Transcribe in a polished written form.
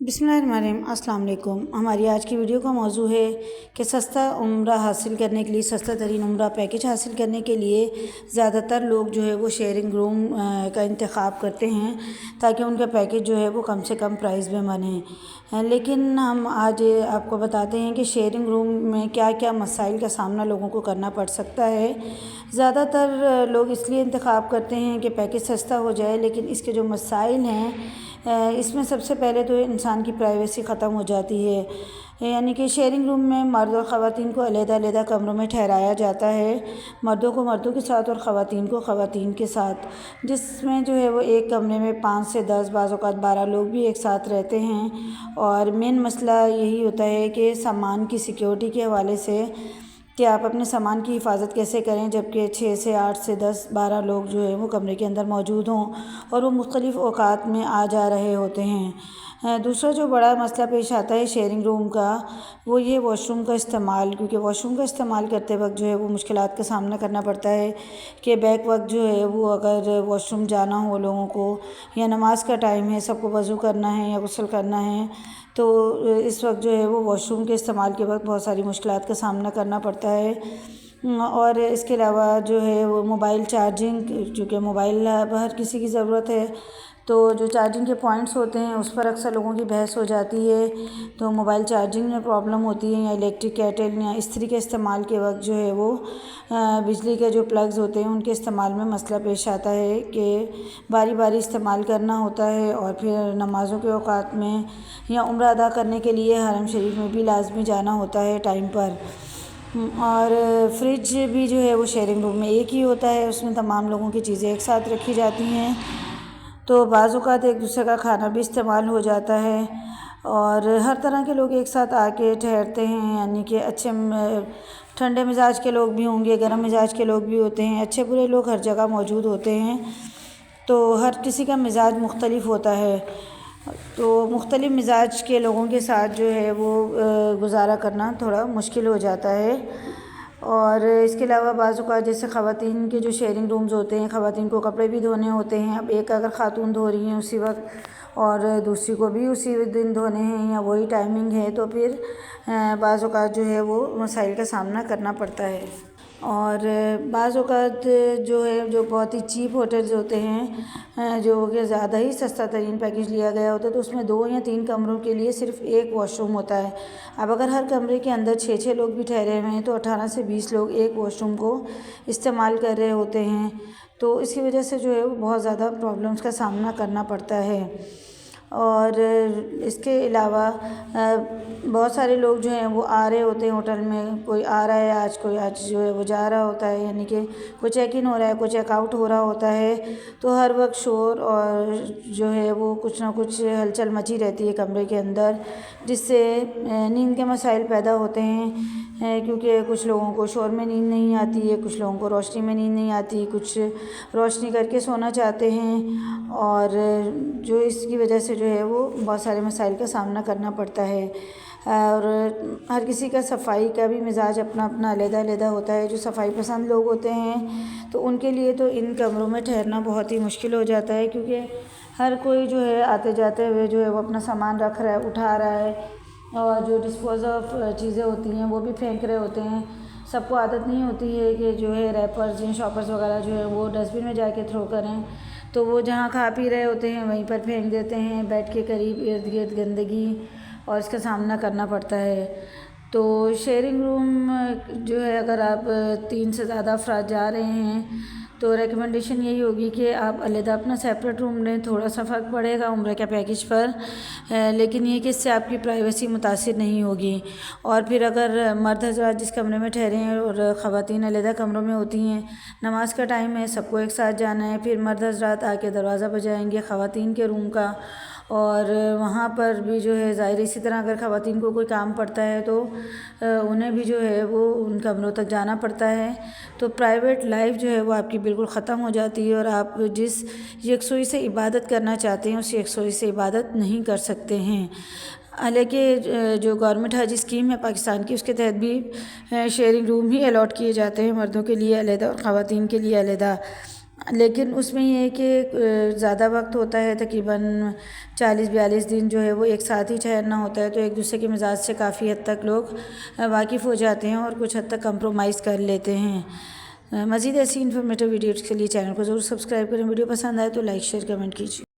बिस्मिल्लाहिर्रहमानिर्रहीम। अस्सलाम वालेकुम। हमारी आज की वीडियो का मौजू है कि सस्ता उम्रा हासिल करने के लिए, सस्ता तरीन उम्रा पैकेज हासिल करने के लिए ज़्यादातर लोग जो है वो शेयरिंग रूम का इंतखाब करते हैं ताकि उनका पैकेज जो है वो कम से कम प्राइस में बने। लेकिन हम आज आपको बताते हैं कि शेयरिंग रूम में क्या क्या मसाइल का सामना लोगों को करना पड़ सकता है। ज़्यादातर लोग इसलिए इंतखाब करते हैं कि पैकेज सस्ता हो जाए, लेकिन इसके जो मसाइल हैं इसमें सबसे पहले तो इंसान की प्राइवेसी ख़त्म हो जाती है। यानी कि शेयरिंग रूम में मर्द और ख़वातीन को अलग-अलग कमरों में ठहराया जाता है, मर्दों को मर्दों के साथ और ख़वातीन को ख़वातीन के साथ, जिसमें जो है वो एक कमरे में 5 से 10 बाज़ औक़ात 12 लोग भी एक साथ रहते हैं। और मेन मसला यही होता है कि सामान की सिक्योरिटी के हवाले से कि आप अपने सामान की हिफाजत कैसे करें, जबकि 6 से 8 से 10 12 लोग जो है वो कमरे के अंदर मौजूद हों और वो मुख्तलिफ़ औक़ात में आ जा रहे होते हैं। दूसरा जो बड़ा मसला पेश आता है शेयरिंग रूम का, वो ये वॉशरूम का इस्तेमाल, क्योंकि वॉशरूम का इस्तेमाल करते वक्त जो है वो मुश्किलात का सामना करना पड़ता है कि बैक वक्त जो है वो अगर वॉशरूम जाना हो लोगों को, या नमाज का टाइम है, सबको वज़ू करना है या गुस्ल करना है, तो इस वक्त जो है वो वॉशरूम के इस्तेमाल के वक्त बहुत सारी मुश्किलात का सामना करना पड़ता है। और इसके अलावा जो है वो मोबाइल चार्जिंग, चूँकि मोबाइल हर किसी की ज़रूरत है, तो जो चार्जिंग के पॉइंट्स होते हैं उस पर अक्सर लोगों की बहस हो जाती है। तो मोबाइल चार्जिंग में प्रॉब्लम होती है, या इलेक्ट्रिक केटल या इस्त्री के इस्तेमाल के वक्त जो है वो बिजली के जो प्लग्स होते हैं उनके इस्तेमाल में मसला पेश आता है कि बारी बारी इस्तेमाल करना होता है। और फिर नमाज़ों के औक़ात में या उम्रा अदा करने के लिए हरम शरीफ में भी लाजमी जाना होता है टाइम पर। और फ्रिज भी जो है वो शेयरिंग रूम में एक ही होता है, उसमें तमाम लोगों की चीज़ें एक साथ रखी जाती हैं, तो बाज़ औक़ात एक दूसरे का खाना भी इस्तेमाल हो जाता है। और हर तरह के लोग एक साथ आके ठहरते हैं, यानी कि अच्छे ठंडे मिजाज के लोग भी होंगे, गर्म मिजाज के लोग भी होते हैं, अच्छे बुरे लोग हर जगह मौजूद होते हैं, तो हर किसी का मिजाज मुख्तलिफ़ होता है। तो मुख्तलिफ़ मिजाज के लोगों के साथ जो है वो गुज़ारा करना थोड़ा मुश्किल हो जाता है। और इसके अलावा बाज़ औक़ात जैसे ख़वातीन के जो शेयरिंग रूम्स होते हैं, ख़वातीन को कपड़े भी धोने होते हैं। अब एक अगर ख़ातून धो रही हैं उसी वक्त और दूसरी को भी उसी दिन धोने हैं या वही टाइमिंग है, तो फिर बाज़ औक़ात जो है वो मसाइल का सामना करना पड़ता है। और बाज़ औक़ात जो है जो बहुत ही चीप होटल्स होते हैं, जो कि ज़्यादा ही सस्ता तरीन पैकेज लिया गया होता है, तो उसमें 2 या 3 कमरों के लिए सिर्फ़ एक वॉशरूम होता है। अब अगर हर कमरे के अंदर 6-6 लोग भी ठहरे हुए हैं, तो 18 से 20 लोग एक वॉशरूम को इस्तेमाल कर रहे होते हैं, तो इसकी वजह से जो है वो बहुत ज़्यादा प्रॉब्लम्स का सामना करना पड़ता है। और इसके अलावा बहुत सारे लोग जो हैं वो आ रहे होते हैं होटल में, कोई आ रहा है आज, कोई आज जो है वो जा रहा होता है, यानी कि कोई चेक इन हो रहा है, कोई चेक आउट हो रहा होता है, तो हर वक्त शोर और जो है वो कुछ ना कुछ हलचल मची रहती है कमरे के अंदर, जिससे नींद के मसाइल पैदा होते हैं। क्योंकि कुछ लोगों को शोर में नींद नहीं आती है, कुछ लोगों को रोशनी में नींद नहीं आती, कुछ रोशनी करके सोना चाहते हैं, और जो इसकी वजह से जो है वो बहुत सारे मसाइल का सामना करना पड़ता है। और हर किसी का सफाई का भी मिजाज अपना अपना अलग-अलग होता है। जो सफाई पसंद लोग होते हैं तो उनके लिए तो इन कमरों में ठहरना बहुत ही मुश्किल हो जाता है, क्योंकि हर कोई जो है आते जाते हुए जो है वो अपना सामान रख रहा है, उठा रहा है, और जो डिस्पोज ऑफ चीज़ें होती हैं वो भी फेंक रहे होते हैं। सबको आदत नहीं होती है कि जो है रैपर्स या शॉपर्स वगैरह जो है वो डस्टबिन में जाके थ्रो करें, तो वो जहाँ खा पी रहे होते हैं वहीं पर फेंक देते हैं, बेड के करीब इर्द गिर्द गंदगी, और इसका सामना करना पड़ता है। तो शेयरिंग रूम जो है अगर आप 3 से ज़्यादा अफराद जा रहे हैं तो रेकमेंडेशन यही होगी कि आप अलग अपना सेपरेट रूम लें। थोड़ा सा फ़र्क पड़ेगा उम्र के पैकेज पर, लेकिन ये कि इससे आपकी प्राइवेसी मुतासिर नहीं होगी। और फिर अगर मर्द हज़रात जिस कमरे में ठहरे हैं और ख़वातीन अलग कमरों में होती हैं, नमाज का टाइम है, सबको एक साथ जाना है, फिर मर्द हज़रात आके दरवाज़ा बजाएंगे ख़वातीन के रूम का, और वहाँ पर भी जो है ज़ाहिर इसी तरह अगर ख़वातीन को कोई काम पड़ता है तो उन्हें भी जो है वो उन कमरों तक जाना पड़ता है। तो प्राइवेट लाइफ जो है वो आपकी बिल्कुल ख़त्म हो जाती है, और आप जिस यकसोई से इबादत करना चाहते हैं उस यकसोई से इबादत नहीं कर सकते हैं। हालांकि जो गवर्नमेंट हज स्कीम है पाकिस्तान की, उसके तहत भी शेयरिंग रूम ही अलॉट किए जाते हैं, मर्दों के लिए अलग और ख़वातीन के लिए अलग। لیکن اس میں یہ ہے کہ زیادہ وقت ہوتا ہے، تقریباً 40-42 دن جو ہے وہ ایک ساتھ ہی ٹھہرنا ہوتا ہے، تو ایک دوسرے کے مزاج سے کافی حد تک لوگ واقف ہو جاتے ہیں اور کچھ حد تک کمپرومائز کر لیتے ہیں۔ مزید ایسی انفارمیٹیو ویڈیوز کے لیے چینل کو ضرور سبسکرائب کریں۔ ویڈیو پسند آئے تو لائک شیئر کمنٹ کیجیے۔